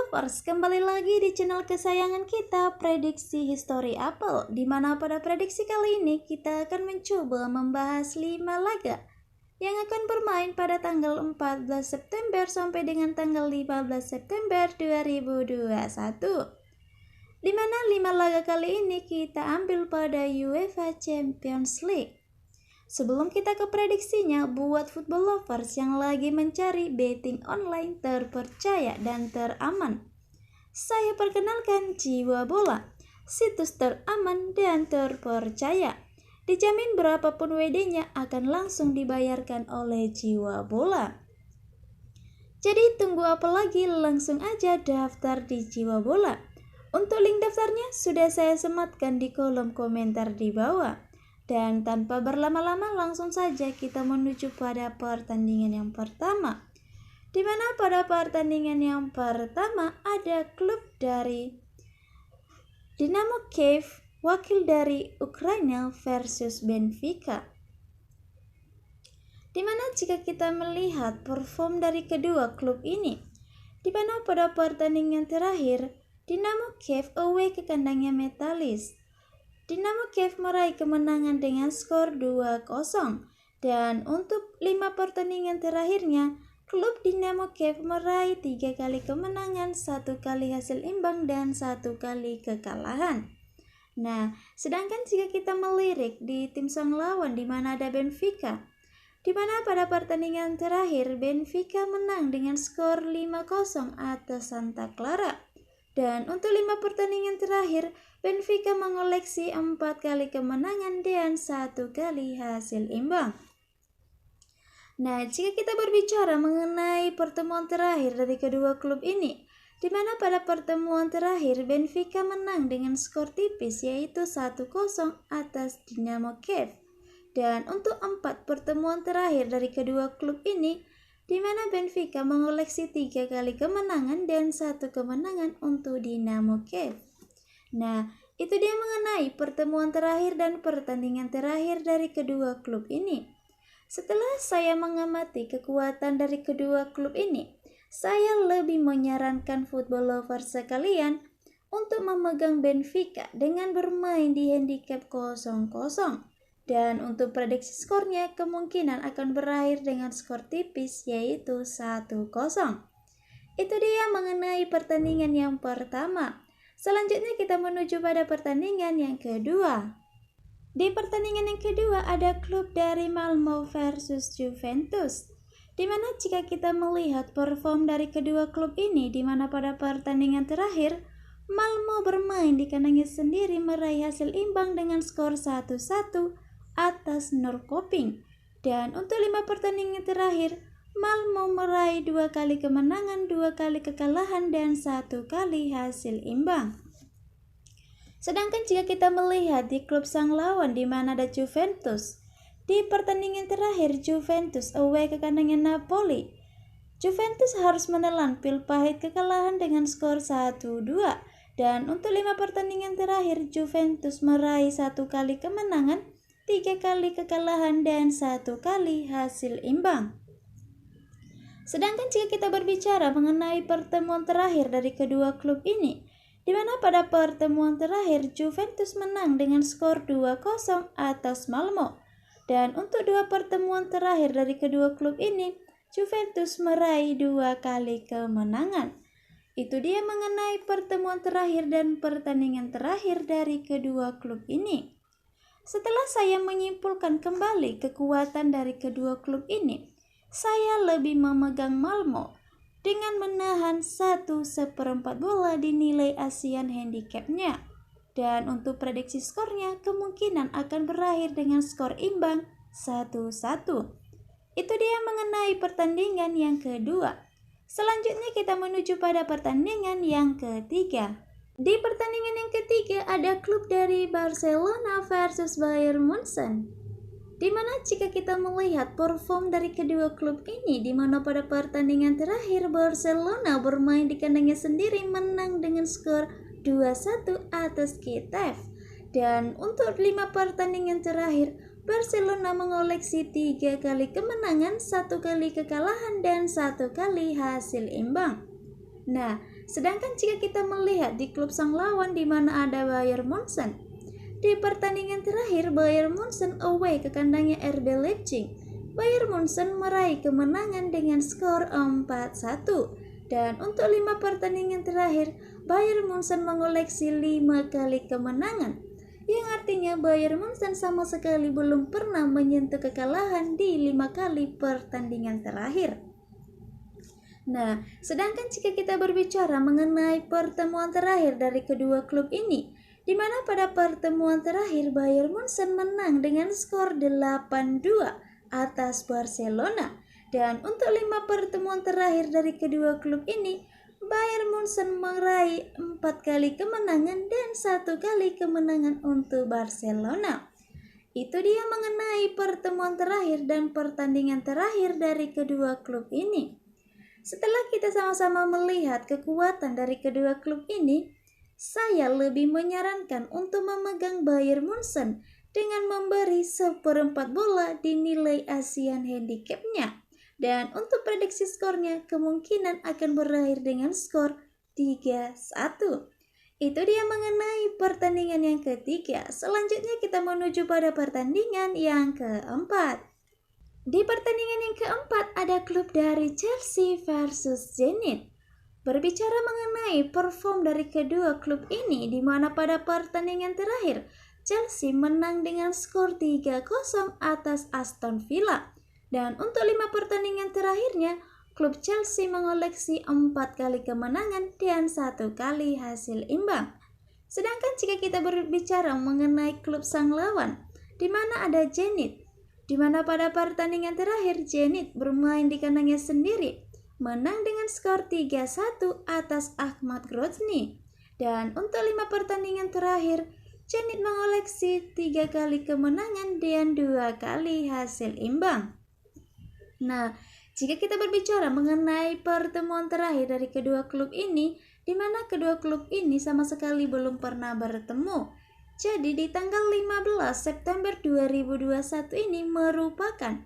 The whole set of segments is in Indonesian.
Lovers, kembali lagi di channel kesayangan kita, Prediksi History Apple, di mana pada prediksi kali ini kita akan mencoba membahas 5 laga yang akan bermain pada tanggal 14 September sampai dengan tanggal 15 September 2021. Di mana 5 laga kali ini kita ambil pada UEFA Champions League. Sebelum kita ke prediksinya, buat football lovers yang lagi mencari betting online terpercaya dan teraman, saya perkenalkan Jiwa Bola, situs teraman dan terpercaya. Dijamin berapapun WD-nya akan langsung dibayarkan oleh Jiwa Bola. Jadi tunggu apa lagi, langsung aja daftar di Jiwa Bola. Untuk link daftarnya sudah saya sematkan di kolom komentar di bawah. Dan tanpa berlama-lama langsung saja kita menuju pada pertandingan yang pertama. Di mana pada pertandingan yang pertama ada klub dari Dynamo Kiev, wakil dari Ukraina versus Benfica. Di mana jika kita melihat perform dari kedua klub ini, di mana pada pertandingan terakhir Dynamo Kiev away ke kandangnya Metalist, Dynamo Kiev meraih kemenangan dengan skor 2-0 dan untuk 5 pertandingan terakhirnya klub Dynamo Kiev meraih 3 kali kemenangan, 1 kali hasil imbang dan 1 kali kekalahan. Nah, sedangkan jika kita melirik di tim sang lawan di mana ada Benfica, di mana pada pertandingan terakhir Benfica menang dengan skor 5-0 atas Santa Clara. Dan untuk 5 pertandingan terakhir, Benfica mengoleksi 4 kali kemenangan dan 1 kali hasil imbang. Nah, jika kita berbicara mengenai pertemuan terakhir dari kedua klub ini, di mana pada pertemuan terakhir Benfica menang dengan skor tipis yaitu 1-0 atas Dynamo Kiev. Dan untuk 4 pertemuan terakhir dari kedua klub ini, di mana Benfica mengoleksi 3 kali kemenangan dan 1 kemenangan untuk Dynamo Kiev. Nah, itu dia mengenai pertemuan terakhir dan pertandingan terakhir dari kedua klub ini. Setelah saya mengamati kekuatan dari kedua klub ini, saya lebih menyarankan football lovers sekalian untuk memegang Benfica dengan bermain di handicap 0-0. Dan untuk prediksi skornya kemungkinan akan berakhir dengan skor tipis yaitu 1-0. Itu dia mengenai pertandingan yang pertama. Selanjutnya kita menuju pada pertandingan yang kedua. Di pertandingan yang kedua ada klub dari Malmo versus Juventus. Di mana jika kita melihat perform dari kedua klub ini, di mana pada pertandingan terakhir Malmo bermain di kandangnya sendiri meraih hasil imbang dengan skor 1-1 atas Norrköping. Dan untuk 5 pertandingan terakhir, Malmo meraih 2 kali kemenangan, 2 kali kekalahan, dan 1 kali hasil imbang. Sedangkan jika kita melihat di klub sang lawan di mana ada Juventus, di pertandingan terakhir Juventus away ke kandangnya Napoli, Juventus harus menelan pil pahit kekalahan dengan skor 1-2. Dan untuk 5 pertandingan terakhir Juventus meraih 1 kali kemenangan, 3 kali kekalahan dan 1 kali hasil imbang. Sedangkan jika kita berbicara mengenai pertemuan terakhir dari kedua klub ini, di mana pada pertemuan terakhir Juventus menang dengan skor 2-0 atas Malmo. Dan untuk 2 pertemuan terakhir dari kedua klub ini, Juventus meraih 2 kali kemenangan. Itu dia mengenai pertemuan terakhir dan pertandingan terakhir dari kedua klub ini. Setelah saya menyimpulkan kembali kekuatan dari kedua klub ini, saya lebih memegang Malmo dengan menahan 1/4 bola di nilai Asian handicapnya. Dan untuk prediksi skornya kemungkinan akan berakhir dengan skor imbang 1-1. Itu dia mengenai pertandingan yang kedua. Selanjutnya kita menuju pada pertandingan yang ketiga. Di pertandingan yang ketiga ada klub dari Barcelona versus Bayern Munchen. Di mana jika kita melihat perform dari kedua klub ini, di mana pada pertandingan terakhir Barcelona bermain di kandangnya sendiri menang dengan skor 2-1 atas Kiev. Dan untuk 5 pertandingan terakhir Barcelona mengoleksi 3 kali kemenangan, 1 kali kekalahan dan 1 kali hasil imbang. Nah, Sedangkan jika kita melihat di klub sang lawan di mana ada Bayern Munchen, di pertandingan terakhir Bayern Munchen away ke kandangnya RB Leipzig, Bayern Munchen meraih kemenangan dengan skor 4-1. Dan untuk 5 pertandingan terakhir, Bayern Munchen mengoleksi 5 kali kemenangan, yang artinya Bayern Munchen sama sekali belum pernah menyentuh kekalahan di 5 kali pertandingan terakhir. Nah, sedangkan jika kita berbicara mengenai pertemuan terakhir dari kedua klub ini, di mana pada pertemuan terakhir Bayern Munchen menang dengan skor 8-2 atas Barcelona. Dan untuk 5 pertemuan terakhir dari kedua klub ini, Bayern Munchen meraih 4 kali kemenangan dan 1 kali kemenangan untuk Barcelona. Itu dia mengenai pertemuan terakhir dan pertandingan terakhir dari kedua klub ini. Setelah kita sama-sama melihat kekuatan dari kedua klub ini, saya lebih menyarankan untuk memegang Bayern Munchen dengan memberi 1/4 bola di nilai Asian Handicap-nya. Dan untuk prediksi skornya kemungkinan akan berakhir dengan skor 3-1. Itu dia mengenai pertandingan yang ketiga. Selanjutnya kita menuju pada pertandingan yang keempat. Di pertandingan yang keempat ada klub dari Chelsea versus Zenit. Berbicara mengenai perform dari kedua klub ini, di mana pada pertandingan terakhir Chelsea menang dengan skor 3-0 atas Aston Villa. Dan untuk 5 pertandingan terakhirnya, klub Chelsea mengoleksi 4 kali kemenangan dan 1 kali hasil imbang. Sedangkan jika kita berbicara mengenai klub sang lawan, di mana ada Zenit, di mana pada pertandingan terakhir Zenit bermain di kandangnya sendiri, menang dengan skor 3-1 atas Ahmad Grozny. Dan untuk 5 pertandingan terakhir, Zenit mengoleksi 3 kali kemenangan dan 2 kali hasil imbang. Nah, jika kita berbicara mengenai pertemuan terakhir dari kedua klub ini, di mana kedua klub ini sama sekali belum pernah bertemu. Jadi di tanggal 15 September 2021 ini merupakan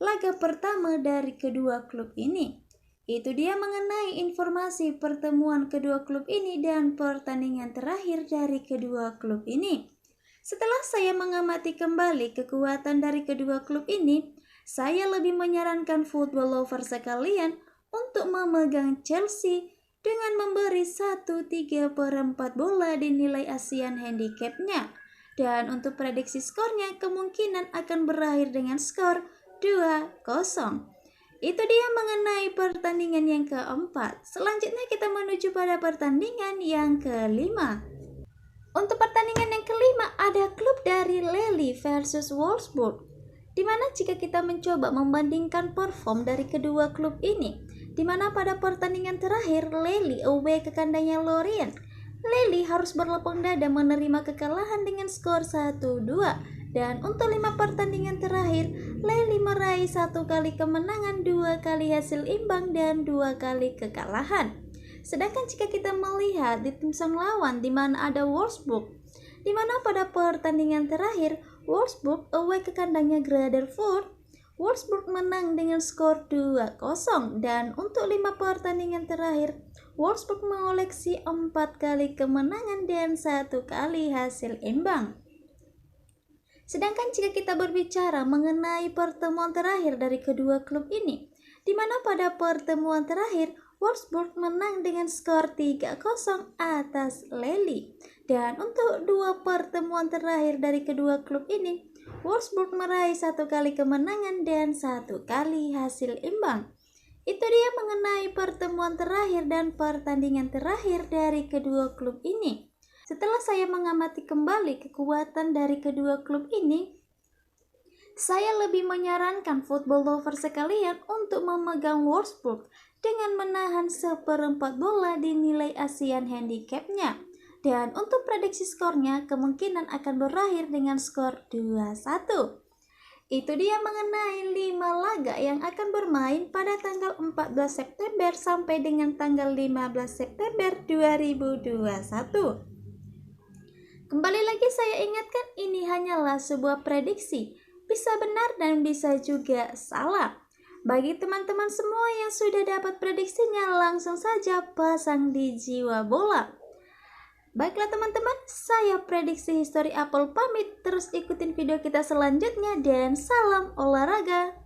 laga pertama dari kedua klub ini. Itu dia mengenai informasi pertemuan kedua klub ini dan pertandingan terakhir dari kedua klub ini. Setelah saya mengamati kembali kekuatan dari kedua klub ini, saya lebih menyarankan football lover sekalian untuk memegang Chelsea dengan memberi 1/3/4 bola di nilai Asian Handicap-nya. Dan untuk prediksi skornya kemungkinan akan berakhir dengan skor 2-0. Itu dia mengenai pertandingan yang keempat. Selanjutnya kita menuju pada pertandingan yang kelima. Untuk pertandingan yang kelima ada klub dari Lille versus Wolfsburg. Di mana jika kita mencoba membandingkan perform dari kedua klub ini, di mana pada pertandingan terakhir Lille away ke kandangnya Lorient, Lille harus berlapang dada menerima kekalahan dengan skor 1-2. Dan untuk 5 pertandingan terakhir, Lille meraih 1 kali kemenangan, 2 kali hasil imbang, dan 2 kali kekalahan. Sedangkan jika kita melihat di tim sang lawan di mana ada Wolfsburg, di mana pada pertandingan terakhir Wolfsburg away ke kandangnya Gradervoort, Wolfsburg menang dengan skor 2-0. Dan untuk 5 pertandingan terakhir, Wolfsburg mengoleksi 4 kali kemenangan dan 1 kali hasil imbang. Sedangkan jika kita berbicara mengenai pertemuan terakhir dari kedua klub ini, di mana pada pertemuan terakhir Wolfsburg menang dengan skor 3-0 atas Lille. Dan untuk 2 pertemuan terakhir dari kedua klub ini, Wolfsburg meraih 1 kali kemenangan dan 1 kali hasil imbang. Itu dia mengenai pertemuan terakhir dan pertandingan terakhir dari kedua klub ini. Setelah saya mengamati kembali kekuatan dari kedua klub ini, saya lebih menyarankan football lover sekalian untuk memegang Wolfsburg dengan menahan 1/4 bola di nilai Asian Handicap-nya. Dan untuk prediksi skornya kemungkinan akan berakhir dengan skor 2-1. Itu dia mengenai 5 laga yang akan bermain pada tanggal 14 September sampai dengan tanggal 15 September 2021. Kembali lagi saya ingatkan, ini hanyalah sebuah prediksi, bisa benar dan bisa juga salah. Bagi teman-teman semua yang sudah dapat prediksinya, langsung saja pasang di jiwa bola. Baiklah teman-teman, saya prediksi History Apple pamit. Terus ikutin video kita selanjutnya dan salam olahraga.